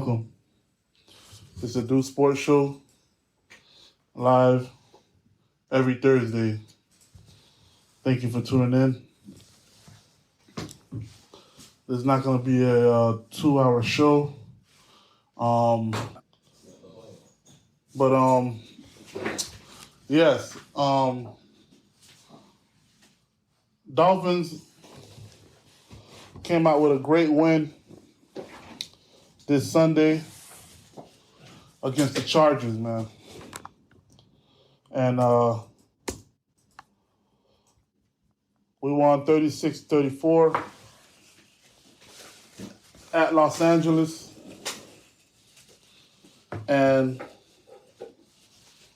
welcome. It's a new sports show, live every Thursday. Thank you for tuning in. This is not going to be a 2-hour show. Yes. Dolphins came out with a great win this Sunday against the Chargers, man. And we won 36-34 at Los Angeles. And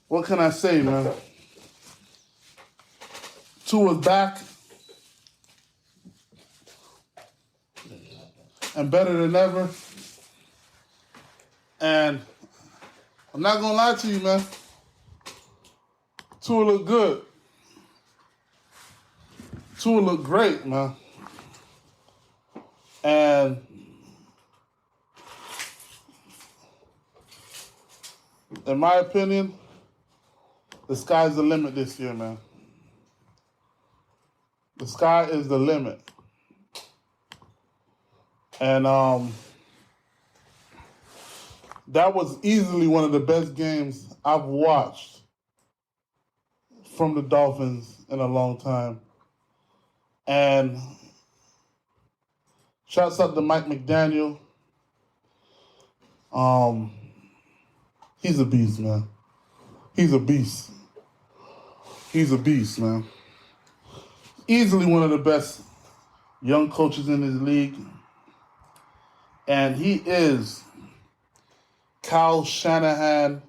what can I say, man? Tua's back and better than ever. And I'm not going to lie to you, man. Tua look good. Tua look great, man. And in my opinion, the sky's the limit this year, man. The sky is the limit. And that was easily one of the best games I've watched from the Dolphins in a long time. And shouts out to Mike McDaniel. He's a beast, man. He's a beast. He's a beast, man. Easily one of the best young coaches in this league. And he is Kyle Shanahan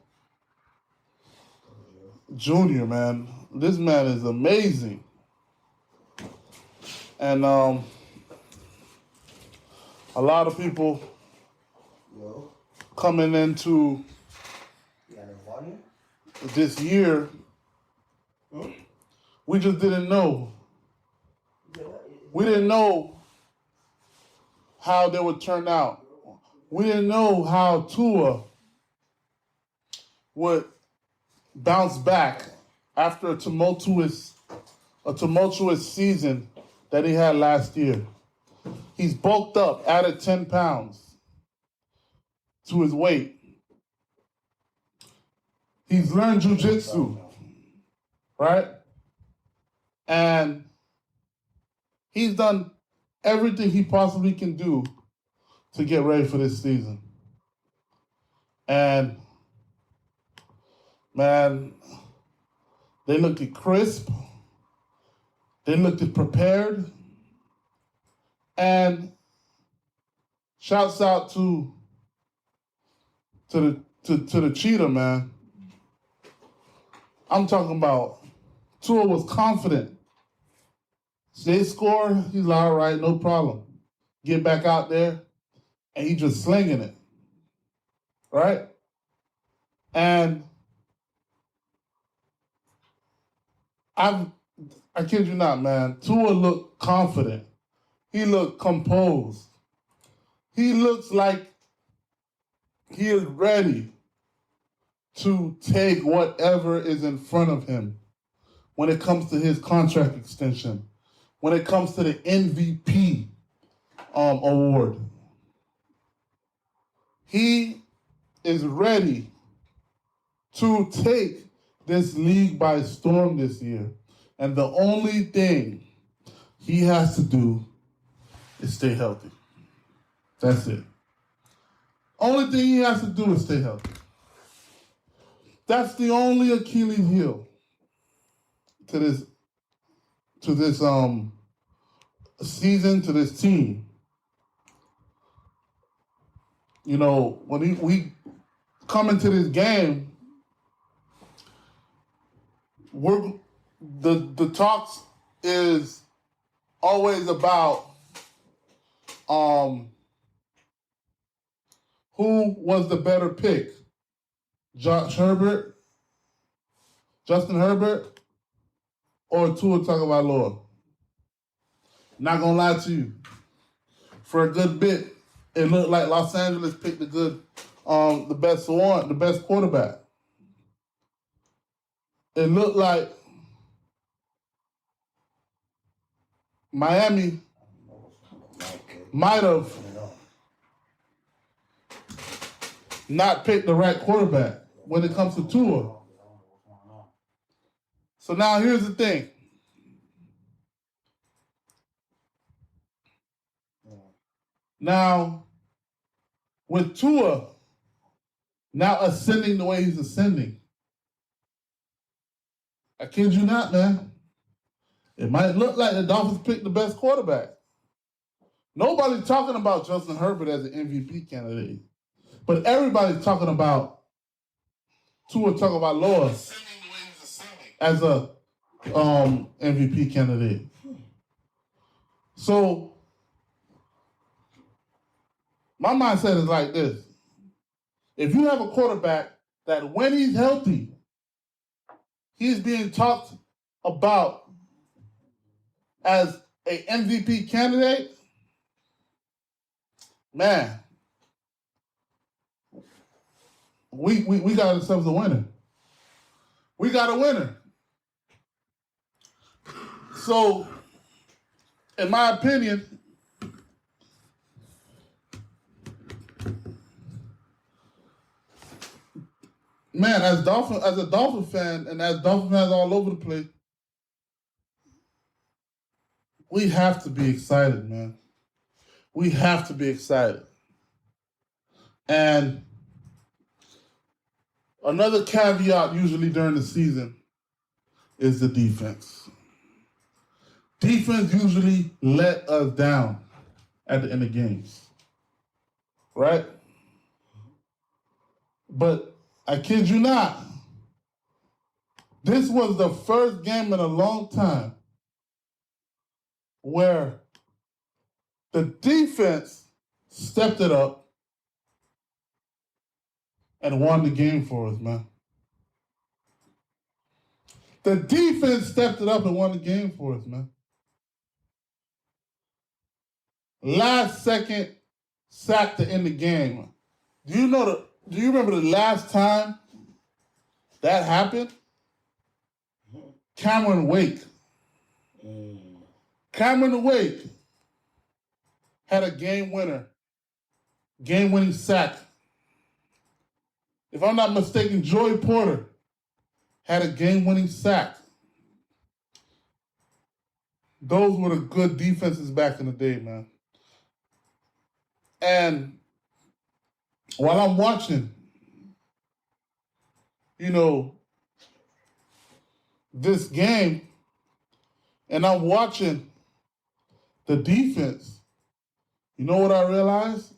Jr., man. This man is amazing. And a lot of people coming into this year, we just didn't know. We didn't know how they would turn out. We didn't know how Tua would bounce back after a tumultuous season that he had last year. He's bulked up, added 10 pounds to his weight. He's learned jiu-jitsu, right? And he's done everything he possibly can do to get ready for this season. And, man, they looked crisp. They looked prepared. And shouts out to the cheetah, man. I'm talking about Tua was confident. They score, he's like, all right, no problem. Get back out there, and he just slinging it, right? And I kid you not, man. Tua looked confident. He looked composed. He looks like he is ready to take whatever is in front of him when it comes to his contract extension, when it comes to the MVP award. He is ready to take this league by storm this year. And the only thing he has to do is stay healthy. That's it. Only thing he has to do is stay healthy. That's the only Achilles heel to this season, to this team. You know, when we come into this game, the talks is always about who was the better pick, Justin Herbert, or Tua Tagovailoa. Not gonna lie to you, for a good bit, it looked like Los Angeles picked the best quarterback. It looked like Miami might have not picked the right quarterback when it comes to Tua. So now here's the thing. Now, with Tua now ascending the way he's ascending, I kid you not, man, it might look like the Dolphins picked the best quarterback. Nobody's talking about Justin Herbert as an MVP candidate, but everybody's talking about Tua Tagovailoa as a MVP candidate. So my mindset is like this. If you have a quarterback that when he's healthy, he's being talked about as an MVP candidate, man, we got ourselves a winner. We got a winner. So, in my opinion, man, as a Dolphin fan, and as Dolphin fans all over the place, we have to be excited, man. We have to be excited. And another caveat usually during the season is the defense. Defense usually let us down at the end of games, right? But I kid you not, this was the first game in a long time where the defense stepped it up and won the game for us, man. The defense stepped it up and won the game for us, man. Last second sack to end the game. Do you remember the last time that happened? Cameron Wake. Cameron Wake had a game-winning sack. If I'm not mistaken, Joey Porter had a game-winning sack. Those were the good defenses back in the day, man. And while I'm watching, this game, and I'm watching the defense, you know what I realized?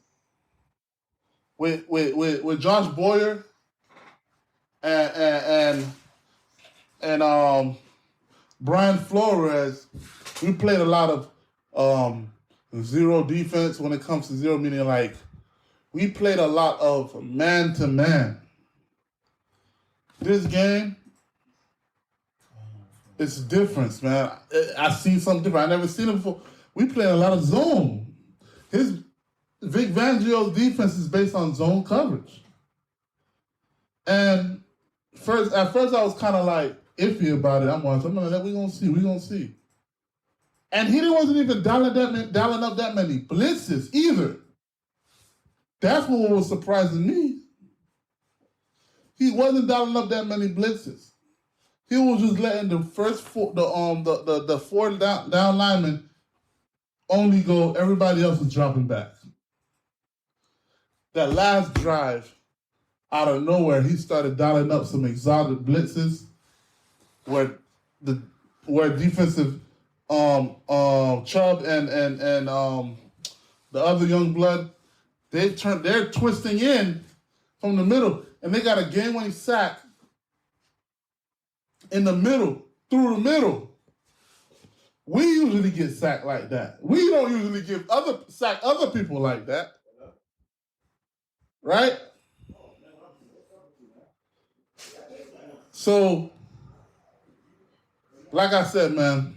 With Josh Boyer and Brian Flores, we played a lot of zero defense. When it comes to zero, meaning like we played a lot of man-to-man. This game, it's different, man. I've seen something different. I never seen it before. We played a lot of zone. Vic Fangio's defense is based on zone coverage. And at first I was kind of like iffy about it. I'm like, we're going to see. And he wasn't even dialing up that many blitzes either. That's what was surprising me. He wasn't dialing up that many blitzes. He was just letting the four down linemen only go. Everybody else was dropping back. That last drive, out of nowhere, he started dialing up some exotic blitzes where defensive Chubb and the other young blood, they're twisting in from the middle, and they got a game-winning sack in the middle, through the middle. We usually get sacked like that. We don't usually sack other people like that. Right? So, like I said, man,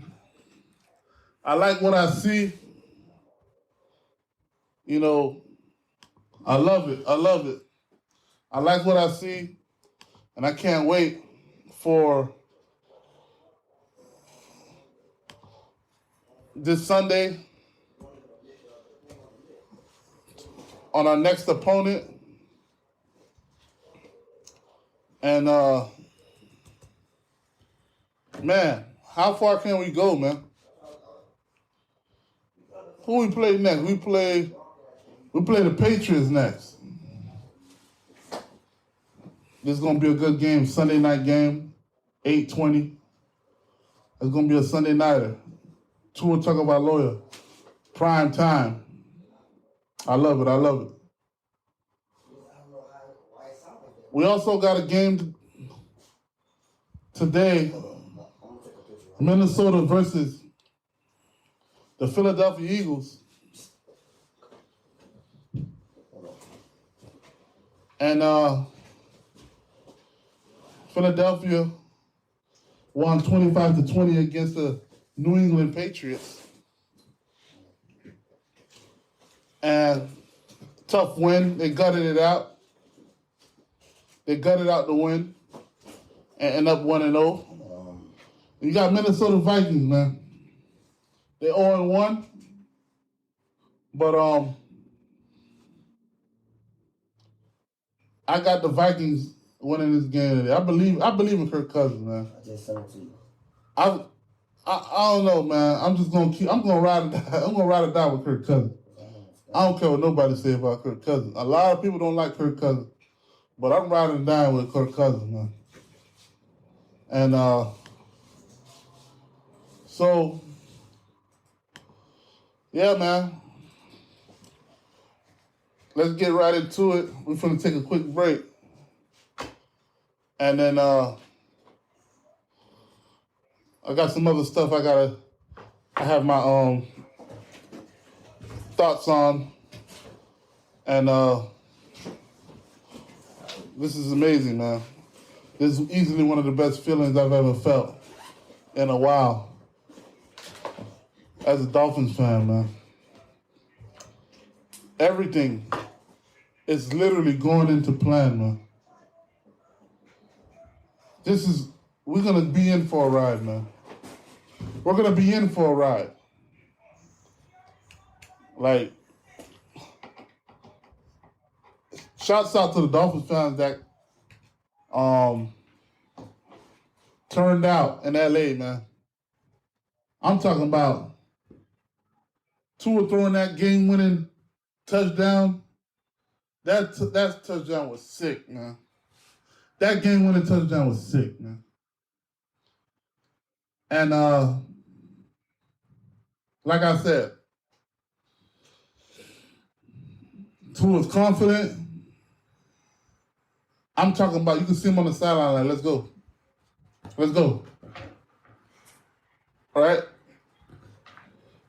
I like what I see. I love it. I love it. I like what I see, and I can't wait for this Sunday on our next opponent. And, man, how far can we go, man? Who we play next? We play the Patriots next. This is going to be a good game, Sunday night game, 8:20. It's going to be a Sunday nighter. Tua Tagovailoa, prime time. I love it. I love it. We also got a game today, Minnesota versus the Philadelphia Eagles. And Philadelphia won 25-20 against the New England Patriots. And tough win. They gutted it out. They gutted out the win and end up 1-0. You got Minnesota Vikings, man. They 0-1. But I got the Vikings winning this game today. I believe in Kirk Cousins, man. I just sent it to you. I don't know, man. I'm gonna ride or die with Kirk Cousins. I don't care what nobody say about Kirk Cousins. A lot of people don't like Kirk Cousins, but I'm riding and dying with Kirk Cousins, man. And so yeah, man. Let's get right into it. We're gonna take a quick break, and then I got some other stuff I have my thoughts on, and this is amazing, man. This is easily one of the best feelings I've ever felt in a while as a Dolphins fan, man. Everything is literally going into plan, man. We're gonna be in for a ride, man. We're gonna be in for a ride. Like, shouts out to the Dolphins fans that turned out in LA, man. I'm talking about Tua throwing that game-winning touchdown. That touchdown was sick, man. That game-winning touchdown was sick, man. And like I said, Tua's confident. I'm talking about, you can see him on the sideline like, let's go. Let's go. All right?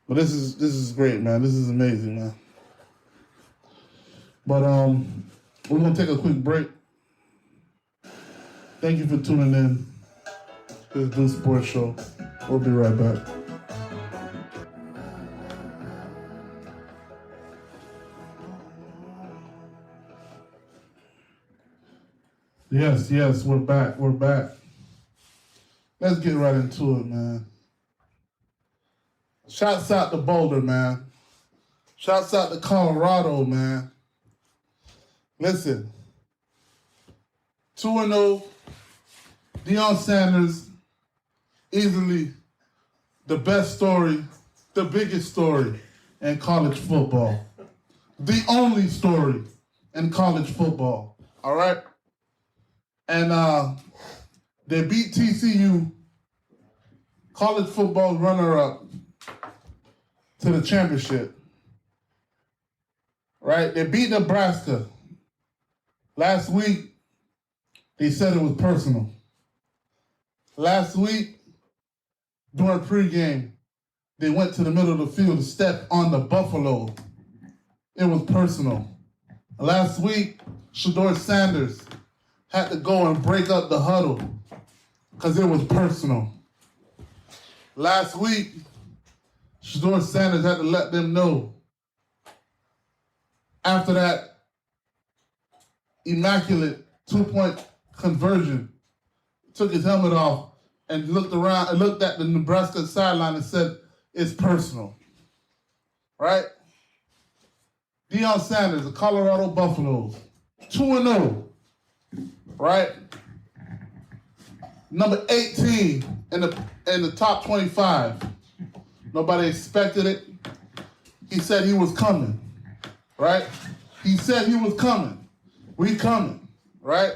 But this is great, man. This is amazing, man. But we're going to take a quick break. Thank you for tuning in to the Do Sports Show. We'll be right back. Yes, we're back. Let's get right into it, man. Shouts out to Boulder, man. Shouts out to Colorado, man. Listen, 2-0, Deion Sanders, easily the best story, the biggest story in college football. The only story in college football, all right? And they beat TCU, college football runner-up, to the championship, right? They beat Nebraska. Last week, they said it was personal. Last week, during pregame, they went to the middle of the field to step on the Buffalo. It was personal. Last week, Deion Sanders had to go and break up the huddle because it was personal. Last week, Deion Sanders had to let them know after that immaculate 2-point conversion, took his helmet off and looked around and looked at the Nebraska sideline and said, it's personal, right? Deion Sanders, the Colorado Buffaloes, 2-0, right? Number 18 in the top 25. Nobody expected it. He said he was coming, right? He said he was coming. We coming, right?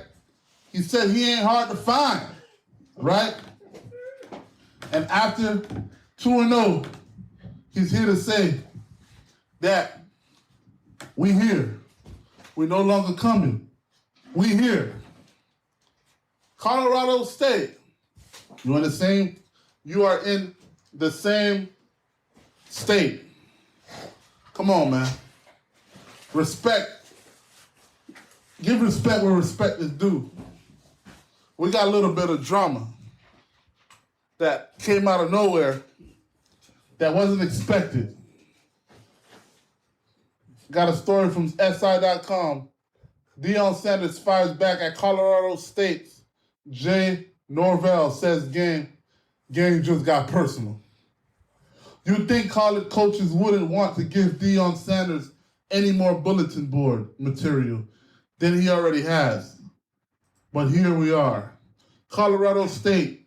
He said he ain't hard to find, right? And after 2-0, he's here to say that we here. We're no longer coming. We here. Colorado State, you are in the same state. Come on, man. Respect. Give respect where respect is due. We got a little bit of drama that came out of nowhere that wasn't expected. Got a story from SI.com. Deion Sanders fires back at Colorado State's Jay Norvell, says game just got personal. You'd think college coaches wouldn't want to give Deion Sanders any more bulletin board material than he already has. But here we are. Colorado State,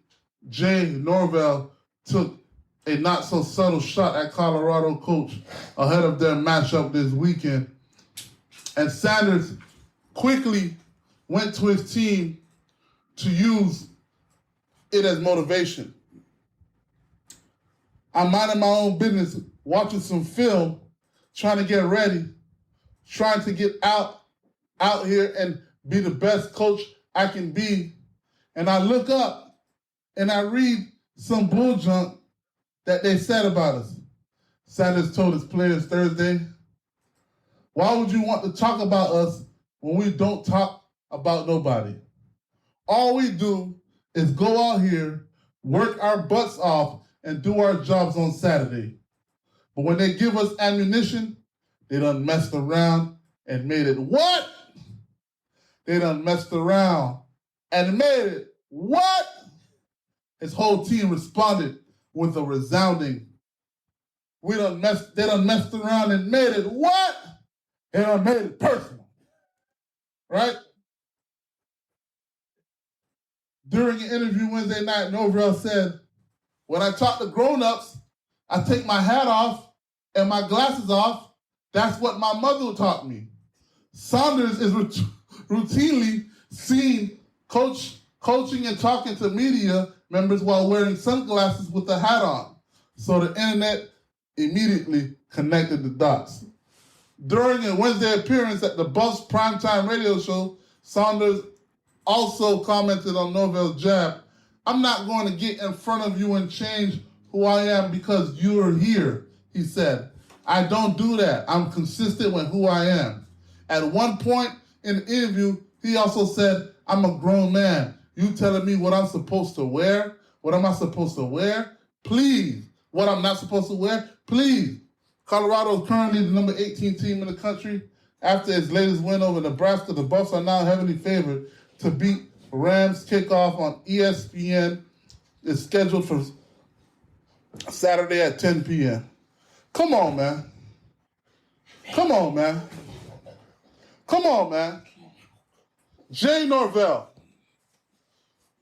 Jay Norvell took a not-so-subtle shot at Colorado coach ahead of their matchup this weekend. And Sanders quickly went to his team to use it as motivation. I'm minding my own business, watching some film, trying to get ready, trying to get out here and be the best coach I can be. And I look up and I read some bull junk that they said about us. Sanders told his players Thursday, why would you want to talk about us when we don't talk about nobody? All we do is go out here, work our butts off, and do our jobs on Saturday. But when they give us ammunition, they done messed around and made it what? They done messed around and made it what? His whole team responded with a resounding, they done messed around and made it what? They done made it personal, right? During an interview Wednesday night, Norvell said, when I talk to grown-ups, I take my hat off and my glasses off. That's what my mother taught me. Sanders is routinely seen coaching and talking to media members while wearing sunglasses with a hat on. So the internet immediately connected the dots. During a Wednesday appearance at the Buffs primetime radio show, Sanders also commented on Norvell's jab. I'm not going to get in front of you and change who I am because you're here, he said. I don't do that. I'm consistent with who I am. At one point in the interview, he also said, I'm a grown man. You telling me what I'm supposed to wear? What am I supposed to wear? Please. What I'm not supposed to wear? Please. Colorado is currently the number 18 team in the country. After its latest win over Nebraska, the Buffs are now heavily favored to beat Rams. Kickoff on ESPN is scheduled for Saturday at 10 p.m. Come on, man. Come on, man. Come on, man. Jay Norvell,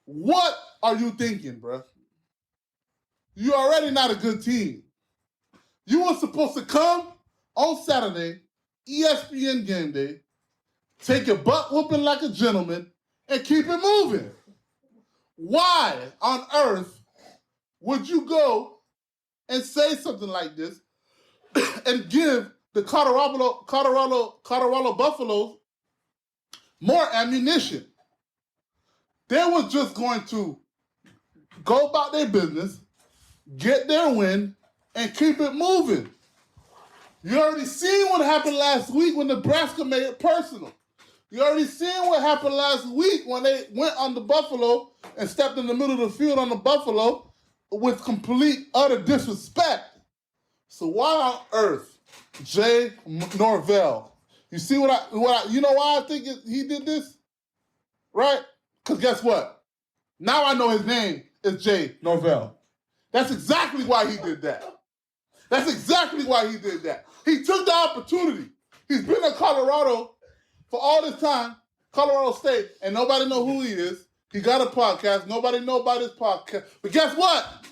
what are you thinking, bro? You're already not a good team. You were supposed to come on Saturday, ESPN game day, take your butt whooping like a gentleman, and keep it moving. Why on earth would you go and say something like this and give the Colorado Buffaloes more ammunition? They were just going to go about their business, get their win, and keep it moving. You already seen what happened last week when Nebraska made it personal. You already seen what happened last week when they went on the Buffalo and stepped in the middle of the field on the Buffalo with complete, utter disrespect. So why on earth, Jay Norvell, You see you know why I think he did this? Right? Because guess what? Now I know his name is Jay Norvell. That's exactly why he did that. That's exactly why he did that. He took the opportunity. He's been in Colorado for all this time, Colorado State, and nobody know who he is. He got a podcast. Nobody know about his podcast. But guess what?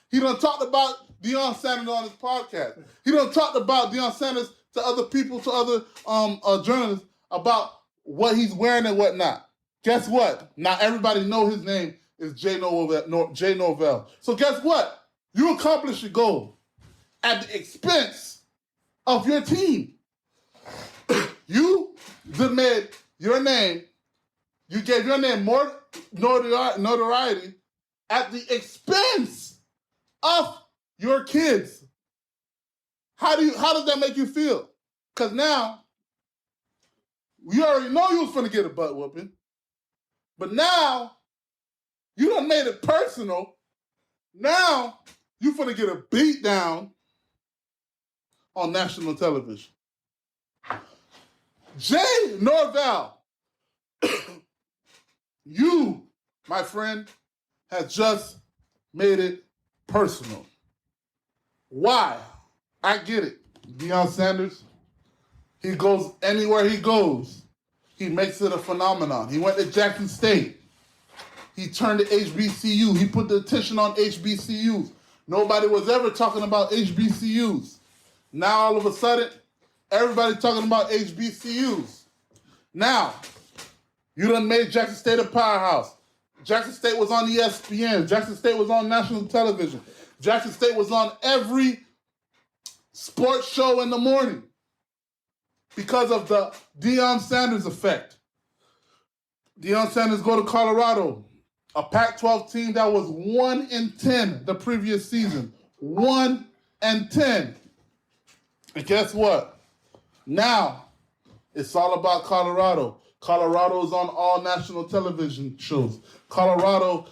He done talked about Deion Sanders on his podcast. He done talked about Deion Sanders to other people, to other journalists about what he's wearing and whatnot. Guess what? Now everybody know his name is Jay Norvell. So guess what? You accomplished your goal at the expense of your team. You made your name, you gave your name more notoriety at the expense of your kids. How does that make you feel? Because now, you already know you was finna get a butt whooping, but now, you done made it personal. Now, you finna get a beat down on national television. Jay Norvell, you, my friend, has just made it personal. Why? I get it. Deion Sanders, he goes anywhere he goes. He makes it a phenomenon. He went to Jackson State. He turned to HBCU. He put the attention on HBCUs. Nobody was ever talking about HBCUs. Now, all of a sudden, everybody's talking about HBCUs. Now, you done made Jackson State a powerhouse. Jackson State was on ESPN. Jackson State was on national television. Jackson State was on every sports show in the morning because of the Deion Sanders effect. Deion Sanders go to Colorado, a Pac-12 team that was 1-10 the previous season. 1-10. And guess what? Now, it's all about Colorado. Colorado is on all national television shows. Colorado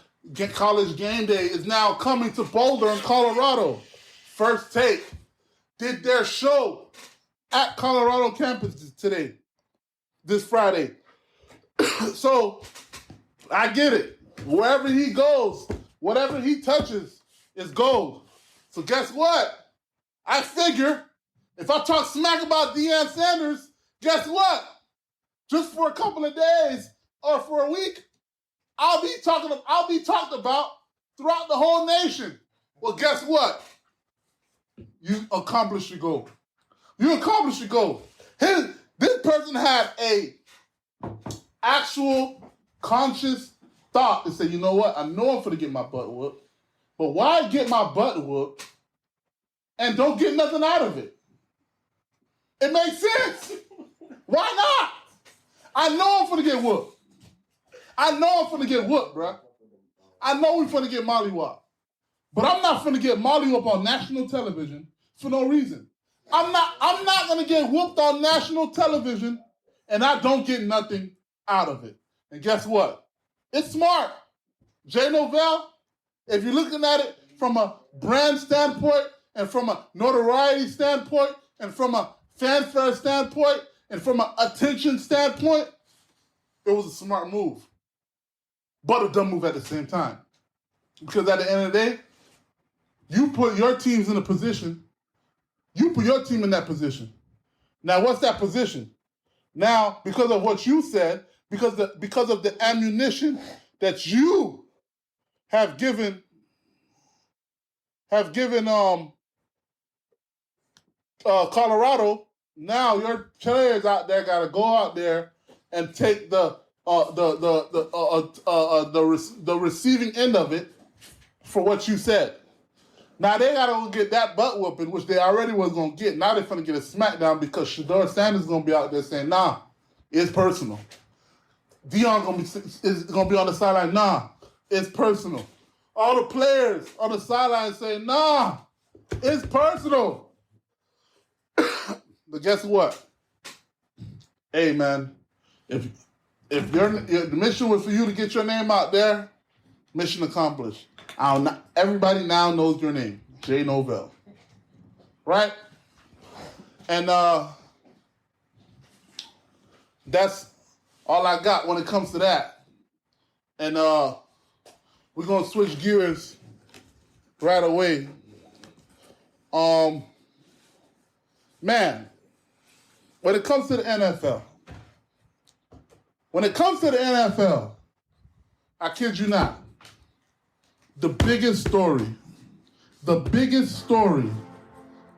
College Game Day is now coming to Boulder in Colorado. First Take did their show at Colorado campus today, this Friday. So, I get it. Wherever he goes, whatever he touches is gold. So guess what? I figure if I talk smack about Deion Sanders, guess what? Just for a couple of days or for a week, I'll be talked about throughout the whole nation. Well, guess what? You accomplished your goal. You accomplished your goal. This person had a actual conscious thought to say, you know what? I know I'm going to get my butt whooped, but why get my butt whooped and don't get nothing out of it? It makes sense. Why not? I know I'm going to get whooped. I know I'm going to get whooped, bruh. I know we're going to get mollywopped. But I'm not going to get mollywopped on national television for no reason. I'm not going to get whooped on national television and I don't get nothing out of it. And guess what? It's smart. Jay Norvell, if you're looking at it from a brand standpoint and from a notoriety standpoint and from a fanfare standpoint and from an attention standpoint, it was a smart move. But a dumb move at the same time. Because at the end of the day, you put your teams in a position, you put your team in that position. Now, what's that position? Now, because of what you said, because of the ammunition that you have given Colorado, now your players out there got to go out there and take the receiving end of it for what you said. Now they gotta go get that butt whooping, which they already was gonna get. Now they're gonna get a smackdown because Deion Sanders is gonna be out there saying, "Nah, it's personal." Deion is gonna be on the sideline. Nah, it's personal. All the players on the sideline say, "Nah, it's personal." But guess what? Hey man, if the mission was for you to get your name out there, mission accomplished. Everybody now knows your name, Jay Norvell, right? And that's all I got when it comes to that. And we're gonna switch gears right away. Man, when it comes to the NFL, I kid you not, the biggest story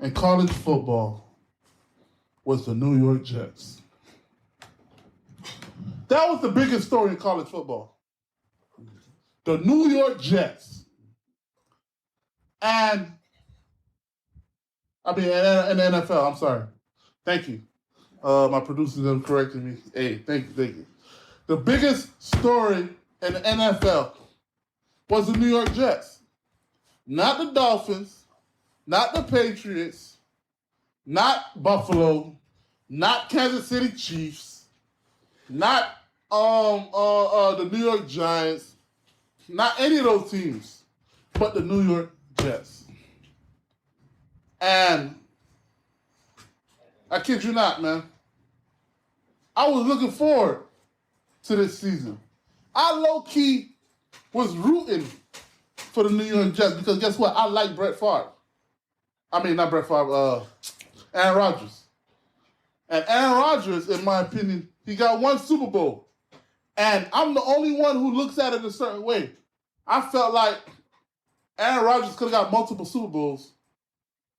in college football was the New York Jets. That was the biggest story in college football. The New York Jets. And, in the NFL, I'm sorry. Thank you. My producers have corrected me. Hey, thank you. The biggest story in the NFL was the New York Jets. Not the Dolphins, not the Patriots, not Buffalo, not Kansas City Chiefs, not the New York Giants, not any of those teams, but the New York Jets. And I kid you not, man, I was looking forward to this season. I low-key was rooting for the New York Jets because guess what? I like Brett Favre. I mean, not Brett Favre, Aaron Rodgers. And Aaron Rodgers, in my opinion, he got one Super Bowl. And I'm the only one who looks at it a certain way. I felt like Aaron Rodgers could have got multiple Super Bowls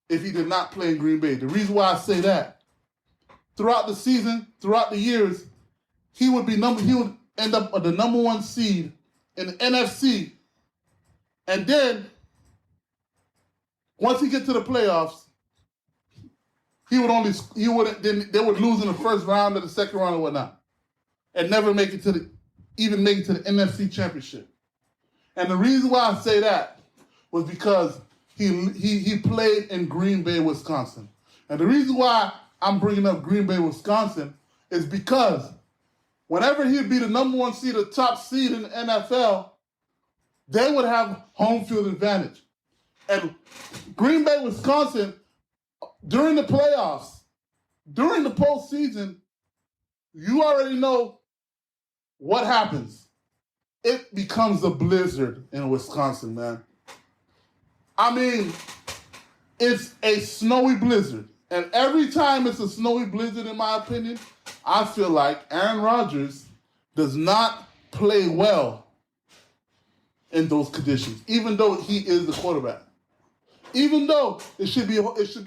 if he did not play in Green Bay. The reason why I say that, throughout the season, throughout the years, he would end up the number one seed in the NFC. And then, once he get to the playoffs, they would lose in the first round or the second round or whatnot. And never make it to the NFC Championship. And the reason why I say that was because he played in Green Bay, Wisconsin. And the reason why I'm bringing up Green Bay, Wisconsin is because whenever he'd be the number one seed or top seed in the NFL, they would have home field advantage. And Green Bay, Wisconsin, during the playoffs, during the postseason, you already know what happens. It becomes a blizzard in Wisconsin, man. I mean, it's a snowy blizzard. And every time it's a snowy blizzard, in my opinion, I feel like Aaron Rodgers does not play well in those conditions, even though he is the quarterback. Even though it should be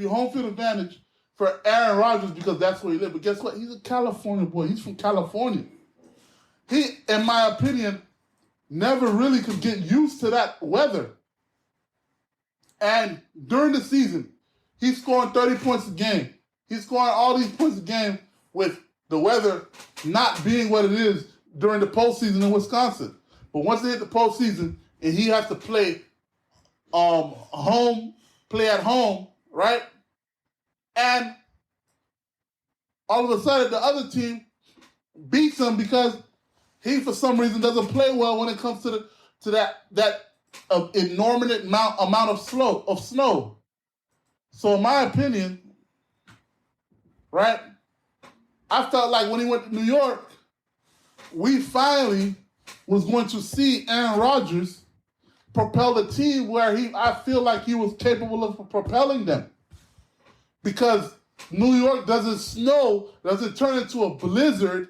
home field advantage for Aaron Rodgers because that's where he lives. But guess what? He's a California boy. He's from California. He, in my opinion, never really could get used to that weather. And during the season, he's scoring 30 points a game. He's scoring all these points a game with the weather not being what it is during the postseason in Wisconsin. But once they hit the postseason and he has to play at home, right? And all of a sudden the other team beats him because he, for some reason, doesn't play well when it comes to that inordinate amount of snow. So in my opinion, right, I felt like when he went to New York, we finally was going to see Aaron Rodgers propel the team where I feel like he was capable of propelling them. Because New York doesn't turn into a blizzard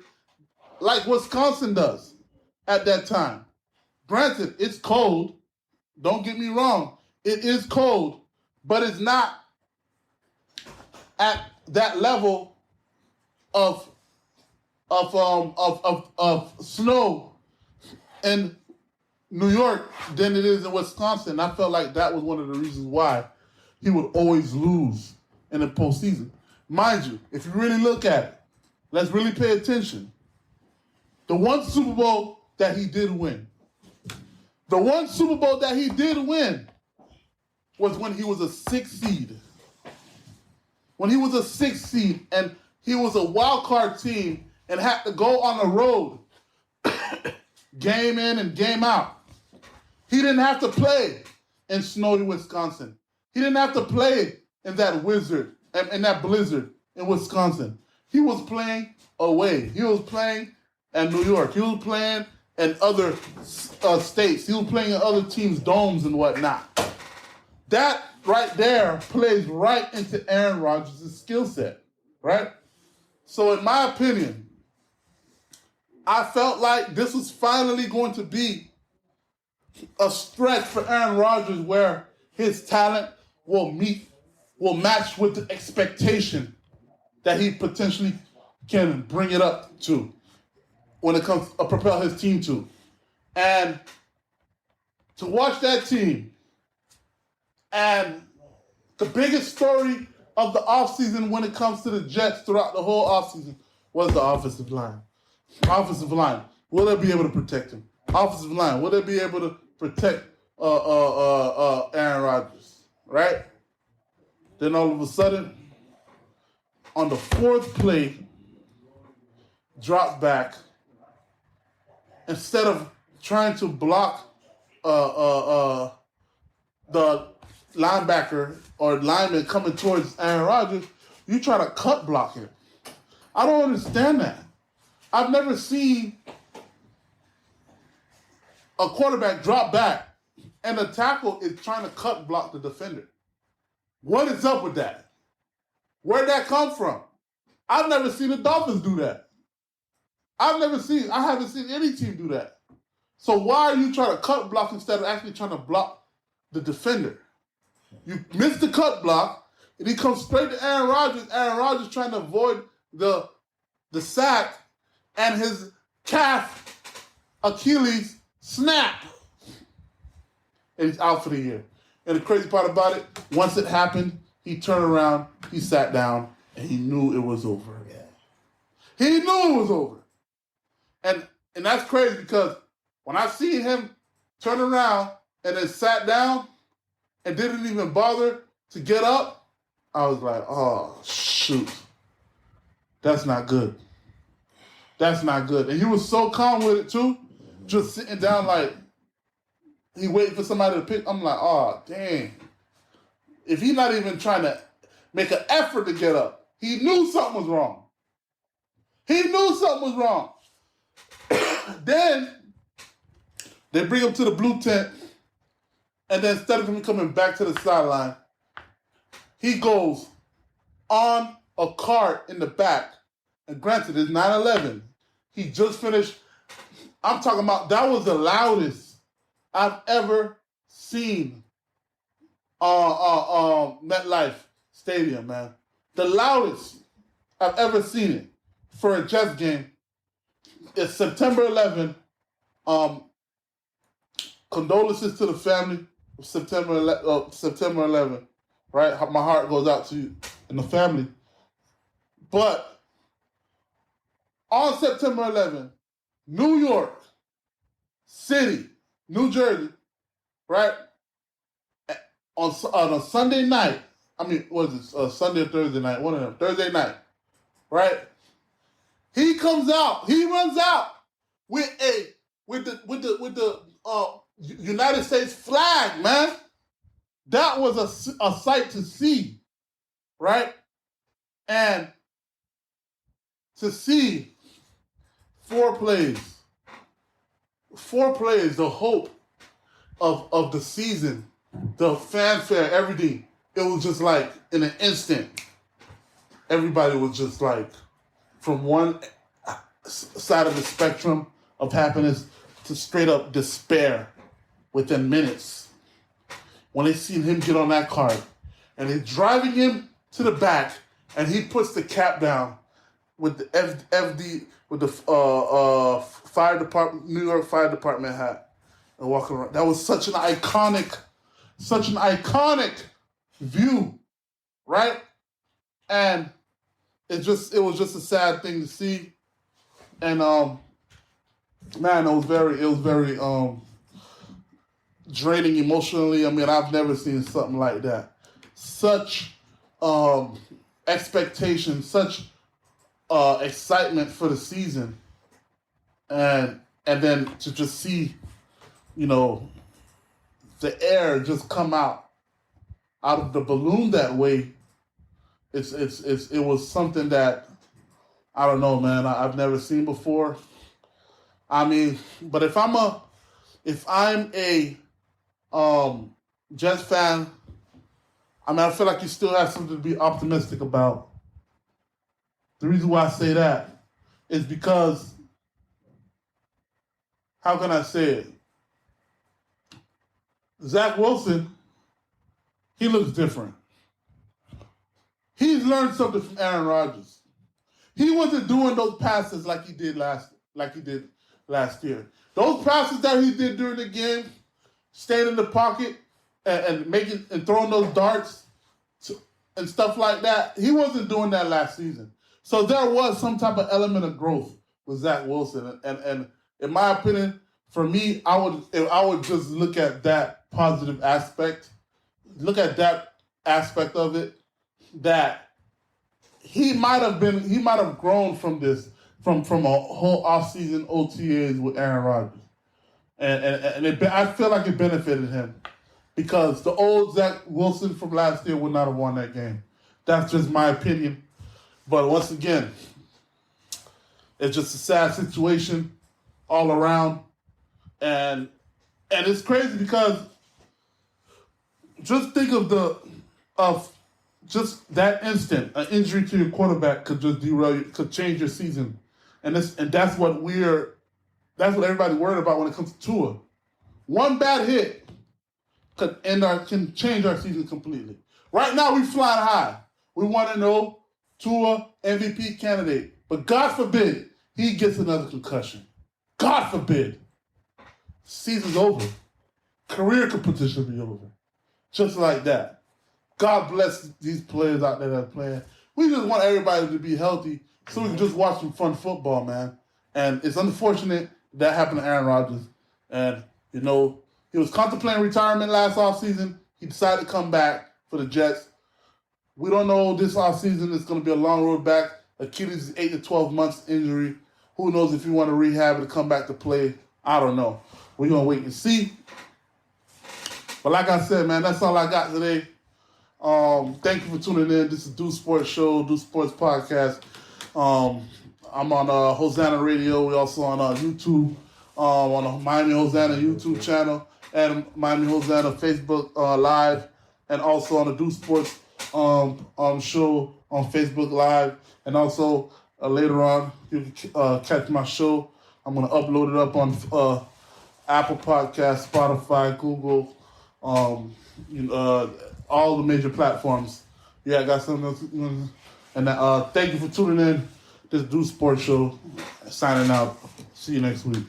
like Wisconsin does at that time. Granted, it's cold. Don't get me wrong. It is cold, but it's not at that level of snow in New York than it is in Wisconsin. I felt like that was one of the reasons why he would always lose in the postseason. Mind you, if you really look at it, let's really pay attention. The one Super Bowl that he did win. The one Super Bowl that he did win was when he was a 6th seed. When he was a 6th seed and he was a wild card team and had to go on the road game in and game out. He didn't have to play in snowy Wisconsin. He didn't have to play in that blizzard in Wisconsin. He was playing away. He was playing in New York. He was playing in other states. He was playing in other teams' domes and whatnot. That right there plays right into Aaron Rodgers' skill set, right? So in my opinion, I felt like this was finally going to be a stretch for Aaron Rodgers where his talent will match with the expectation that he potentially can bring it up to when it comes to propel his team to. And to watch that team, and the biggest story of the offseason when it comes to the Jets throughout the whole offseason was the offensive line. Offensive line, will they be able to protect him? Offensive line, will they be able to protect Aaron Rodgers, right? Then all of a sudden, on the fourth play, drop back. Instead of trying to block the linebacker or lineman coming towards Aaron Rodgers, you try to cut block him. I don't understand that. I've never seen a quarterback drop back and the tackle is trying to cut block the defender. What is up with that? Where'd that come from? I've never seen the Dolphins do that. I haven't seen any team do that. So why are you trying to cut block instead of actually trying to block the defender? You miss the cut block, and he comes straight to Aaron Rodgers. Aaron Rodgers trying to avoid the sack, and his calf, Achilles, snap. And he's out for the year. And the crazy part about it, once it happened, he turned around, he sat down, and he knew it was over. Yeah. He knew it was over. And that's crazy because when I see him turn around and then sat down and didn't even bother to get up, I was like, oh, shoot. That's not good. That's not good. And he was so calm with it, too. Just sitting down like he waiting for somebody to pick. I'm like, oh, dang. If he's not even trying to make an effort to get up, he knew something was wrong. He knew something was wrong. Then they bring him to the blue tent, and then instead of him coming back to the sideline, he goes on a cart in the back. And granted, it's 9/11. He just finished. I'm talking about that was the loudest I've ever seen MetLife Stadium, man. The loudest I've ever seen it for a Jets game. It's September 11. Condolences to the family of September 11. Right, my heart goes out to you and the family. But on September 11, New York City, New Jersey, right? On a Sunday night, Sunday or Thursday night? One of them. Thursday night, right? He comes out. He runs out with the United States flag, man. That was a sight to see, right? And to see four plays, the hope of the season, the fanfare, everything. It was just like in an instant, everybody was just like from one side of the spectrum of happiness to straight up despair within minutes. When they seen him get on that cart and they're driving him to the back and he puts the cap down with the FD, with the fire department, New York Fire Department hat and walking around. That was such an iconic view, right? And it was just a sad thing to see. And man, it was very draining emotionally. I mean, I've never seen something like that. Such expectation, such excitement for the season, and then to just see, the air just come out of the balloon that way. It was something that I don't know, man. I've never seen before. I mean, but if I'm a Jets fan, I mean, I feel like you still have something to be optimistic about. The reason why I say that is because, how can I say it? Zach Wilson, he looks different. He's learned something from Aaron Rodgers. He wasn't doing those passes like he did last year. Those passes that he did during the game, staying in the pocket and throwing those darts and stuff like that, he wasn't doing that last season. So there was some type of element of growth with Zach Wilson. And in my opinion, for me, I would just look at that positive aspect. Look at that aspect of it, that he might have grown from this, from a whole offseason OTAs with Aaron Rodgers. And I feel like it benefited him, because the old Zach Wilson from last year would not have won that game. That's just my opinion. But once again, it's just a sad situation all around. And it's crazy because just think of just that instant, an injury to your quarterback could just derail you, could change your season. And that's what everybody worried about when it comes to Tua. One bad hit can change our season completely. Right now we flying high. We want to know Tua MVP candidate. But God forbid he gets another concussion. God forbid. Season's over. Career could potentially be over. Just like that. God bless these players out there that are playing. We just want everybody to be healthy so we can just watch some fun football, man. And it's unfortunate that happened to Aaron Rodgers. And, he was contemplating retirement last offseason. He decided to come back for the Jets. We don't know this offseason. It's going to be a long road back. Achilles is 8 to 12 months injury. Who knows if you want to rehab to come back to play. I don't know. We're going to wait and see. But like I said, man, that's all I got today. Thank you for tuning in. This is Do Sports Show, Do Sports Podcast. I'm on Hosanna Radio. We're also on YouTube, on the Miami Hosanna YouTube channel, and Miami Hosanna Facebook Live, and also on the Do Sports show on Facebook Live. And also later on, you can catch my show. I'm going to upload it up on Apple Podcasts, Spotify, Google, all the major platforms. Yeah, I got something else. And thank you for tuning in. This Do Sports Show. Signing out. See you next week.